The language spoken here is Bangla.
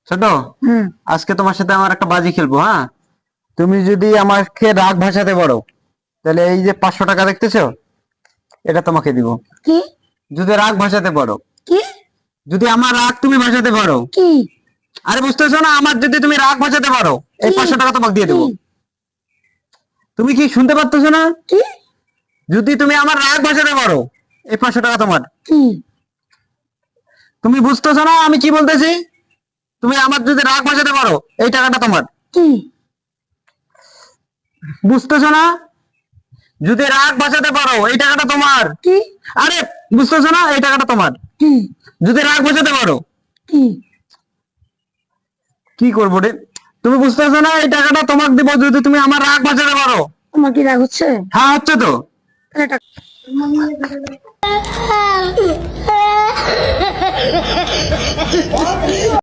ছোট, আজকে তোমার সাথে আমার একটা বাজি খেলবো। হ্যাঁ, তুমি যদি আমাকে রাগ ভাষাতে পারো তাহলে এই যে 500 টাকা দেখতেছো, এটা তোমাকে দিব। কি? যদি রাগ ভাষাতে পারো। কি? যদি আমার রাগ তুমি ভাষাতে পারো। কি? আরে বুঝতেছো না? আমার যদি তুমি রাগ ভাষাতে পারো, এই 500 টাকা তোমাকে দিয়ে দেবো। তুমি কি শুনতে পারতেছো না? কি? যদি তুমি আমার রাগ ভাষাতে পারো, এই 500 টাকা তোমার। কি? তুমি বুঝতেছো না আমি কি বলতেছি? তুমি আমার যদি রাগ ভাষাতে পারো, এই টাকাটা তোমার। কি? বুঝতেছো না? যদি রাগ বাঁচাতে পারো, এই টাকাটা তোমার। কি? আরে বুঝতেছো না? এই টাকাটা তোমার। কি? যদি রাগ বাঁচাতে পারো। কি? কি করবো রে? তুমি বুঝতেছো না? এই টাকাটা তোমাকে দিব যদি তুমি আমার রাগ বাঁচাতে পারো। তোমার কি রাগ হচ্ছে? হ্যাঁ, হচ্ছে তো। তাহলে টাকা